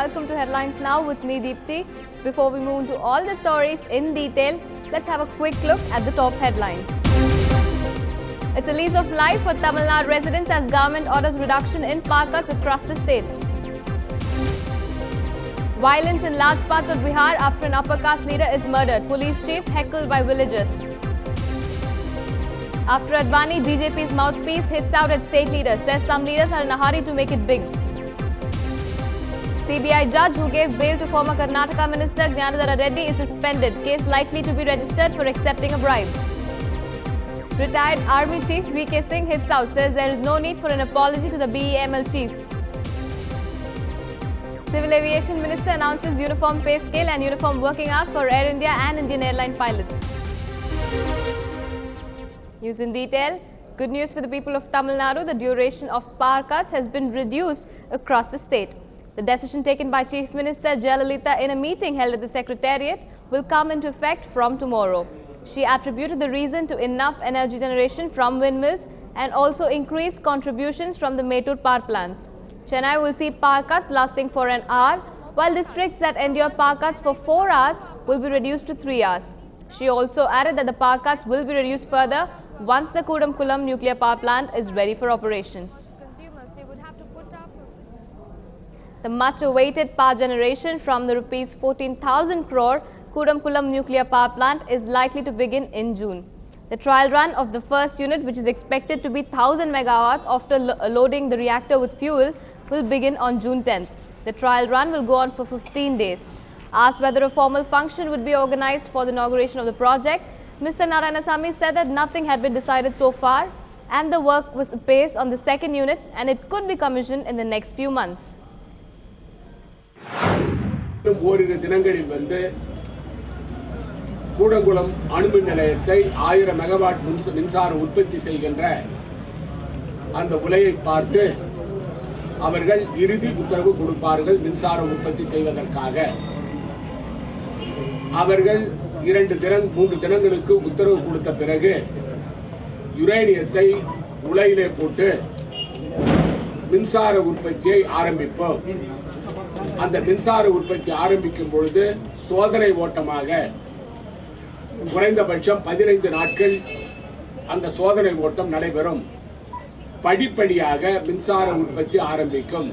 welcome to Headlines Now with me, Deepthi. Before we move to all the stories in detail, let's have a quick look at the top headlines. It's a lease of life for Tamil Nadu residents as government orders reduction in power cuts across the state. Violence in large parts of Bihar after an upper caste leader is murdered. Police chief heckled by villagers. After Advani, BJP's mouthpiece hits out at state leaders, says some leaders are in a hurry to make it big. CBI judge who gave bail to former Karnataka Minister Gnanadhara Reddy is suspended. Case likely to be registered for accepting a bribe. Retired Army Chief V.K. Singh hits out, says there is no need for an apology to the BEML chief. Civil Aviation Minister announces uniform pay scale and uniform working hours for Air India and Indian airline pilots. News in detail. Good news for the people of Tamil Nadu. The duration of power cuts has been reduced across the state. The decision taken by Chief Minister Jayalalitha in a meeting held at the Secretariat will come into effect from tomorrow. She attributed the reason to enough energy generation from windmills and also increased contributions from the Mettur power plants. Chennai will see power cuts lasting for an hour, while districts that endure power cuts for 4 hours will be reduced to 3 hours. She also added that the power cuts will be reduced further once the Kudamkulam nuclear power plant is ready for operation. The much-awaited power generation from the rupees 14,000 crore Kudamkulam nuclear power plant is likely to begin in June. The trial run of the first unit, which is expected to be 1,000 megawatts after loading the reactor with fuel, will begin on June 10th. The trial run will go on for 15 days. Asked whether a formal function would be organized for the inauguration of the project, Mr. Narayanasamy said that nothing had been decided so far and the work was apace on the second unit and it could be commissioned in the next few months. ஓரிரு தினங்களில் கூடங்குளம் அணுமின் நிலையத்தை 1000 megawatt மின்சார உற்பத்தி செய்கின்ற அந்த உலையை பார்த்து அவர்கள் இறுதி உத்தரவு கொடுப்பார்கள். மின்சார உற்பத்தி செய்வதற்காக அவர்கள் 3 தினங்களுக்கு உத்தரவு கொடுத்த பிறகு யுரேனியத்தை உலையிலே போட்டு மின்சார உற்பத்தியை ஆரம்பிப்போம். அந்த மின்சார உற்பத்தி ஆரம்பிக்கும் பொழுது சோதனை ஓட்டமாக குறைந்தபட்சம் 15 நாட்கள் அந்த சோதனை ஓட்டம் நடைபெறும். படிப்படியாக மின்சார உற்பத்தி ஆரம்பிக்கும்.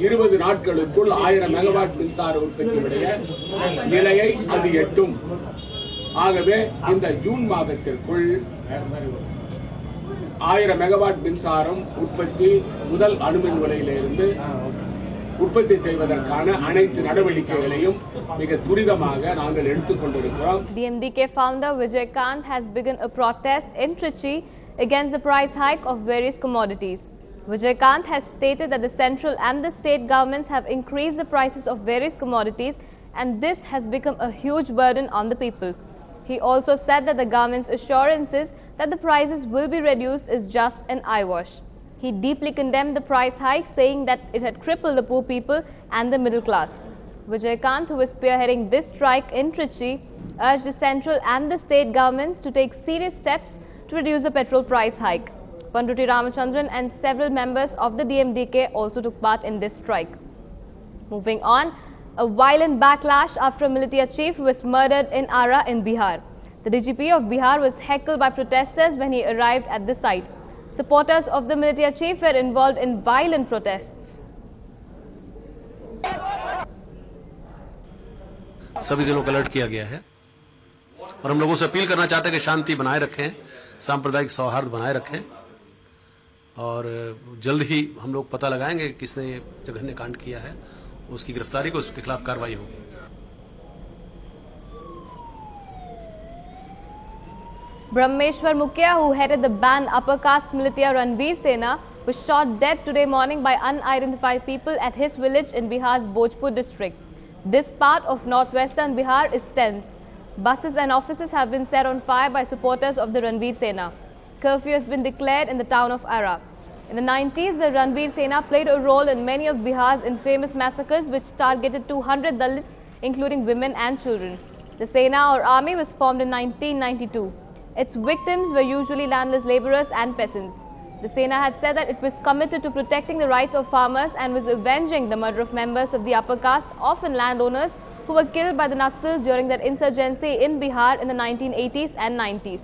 20 நாட்களுக்குள் 1000 மெகாவாட் மின்சார உற்பத்தியுடைய நிலையை அது எட்டும். ஆகவே இந்த ஜூன் மாதத்திற்குள் 1000 மெகாவாட் மின்சாரம் உற்பத்தி முதல் அணுமின் உலையிலிருந்து உற்பத்தி செய்வதற்கான அனைத்து நடவடிக்கைகளையும் மிக துரிதமாக நாங்கள் எடுத்துக்கொண்டிருக்கிறோம். DMDK founder Vijay Kant has begun a protest in Trichy against the price hike of various commodities. Vijay Kant has stated that the central and the state governments have increased the prices of various commodities and this has become a huge burden on the people. He also said that the government's assurances that the prices will be reduced is just an eyewash. He deeply condemned the price hike, saying that it had crippled the poor people and the middle class. Vijay Kant, who is spearheading this strike in Trichy, urged the central and the state governments to take serious steps to reduce the petrol price hike. Panduti Ramachandran and several members of the DMDK also took part in this strike. Moving on, a violent backlash after a militia chief was murdered in Ara in Bihar. The DGP of Bihar was heckled by protesters when he arrived at the site. Supporters of the militia chief were involved in violent protests. सभी जिलों को alert किया गया है और हम लोगों से अपील करना चाहते हैं कि शांति बनाए रखें, सांप्रदायिक सौहार्द बनाए रखें और जल्द ही हम लोग पता लगाएंगे किसने ये जघन्य कांड किया है, उसकी गिरफ्तारी को, उसके खिलाफ कार्रवाई होगी. Brahmeshwar Mukhya, who headed the banned upper caste militia Ranveer Sena, was shot dead today morning by unidentified people at his village in Bihar's Bhojpur district. This part of northwestern Bihar is tense. Buses and offices have been set on fire by supporters of the Ranveer Sena. Curfew has been declared in the town of Ara. In the 90s, the Ranveer Sena played a role in many of Bihar's infamous massacres which targeted 200 Dalits, including women and children. The Sena or army was formed in 1992. Its victims were usually landless laborers and peasants. The Sena had said that it was committed to protecting the rights of farmers and was avenging the murder of members of the upper caste, often landowners, who were killed by the Naxals during that insurgency in Bihar in the 1980s and 90s.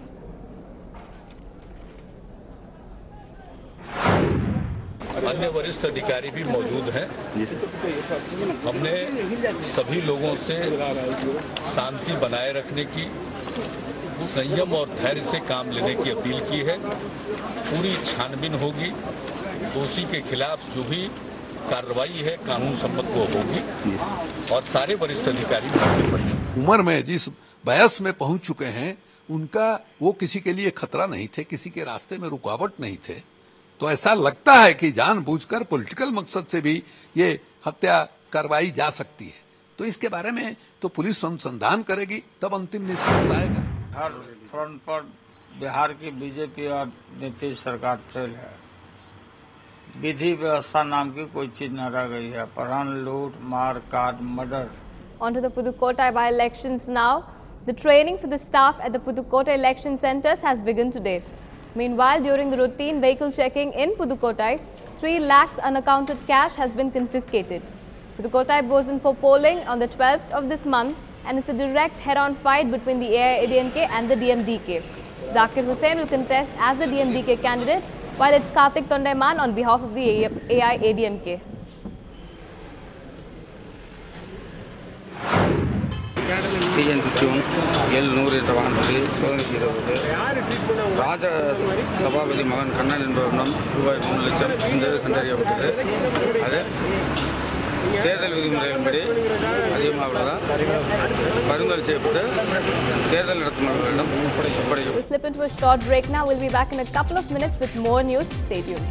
अन्य वरिष्ठ अधिकारी भी मौजूद हैं। हमने सभी लोगों से शांति बनाए रखने की, संयम और धैर्य से काम लेने की अपील की है। पूरी छानबीन होगी, दोषी के खिलाफ जो भी कार्रवाई है कानून सम्मत वो होगी और सारे वरिष्ठ अधिकारी मौके पर। उम्र में जिस वयस में पहुंच चुके हैं उनका वो किसी के लिए खतरा नहीं थे, किसी के रास्ते में रुकावट नहीं थे। तो ऐसा लगता है कि जानबूझकर पॉलिटिकल मकसद से भी ये हत्या करवाई जा सकती है। तो इसके बारे में तो पुलिस अनुसंधान करेगी, तब अंतिम निष्कर्ष आएगा। हर फ्रंट पर बिहार की बीजेपी और नीतीश सरकार फेल है। विधि व्यवस्था नाम की कोई चीज न रह गई है। अपहरण, लूट, मार काट, murder. On to the Pudukkottai by-elections now. The training for the staff at the Pudukkottai election centres has begun today. Meanwhile, during the routine vehicle checking in Pudukkottai, 3 lakhs unaccounted cash has been confiscated. Pudukkottai goes in for polling on the 12th of this month, and it's a direct head-on fight between the AIADMK and the DMDK. Zakir Hussain will contest as the DMDK candidate, while it's Kartik Tondaiman on behalf of the AIADMK. Rajasabapathi மகன் கண்ணன் என்பவரிடம் ரூபாய் 3 லட்சம் இருந்தது கண்டறியப்பட்டது. அது தேர்தல் விதிமுறைகளின்படி அதிகமாக உள்ளதா பரிந்துரை செய்யப்பட்டு தேர்தல் நடத்துனர்களிடம் ஒப்படைக்கப்படும். We'll slip into a short break now. We'll be back in a couple of minutes with more news. Stay tuned.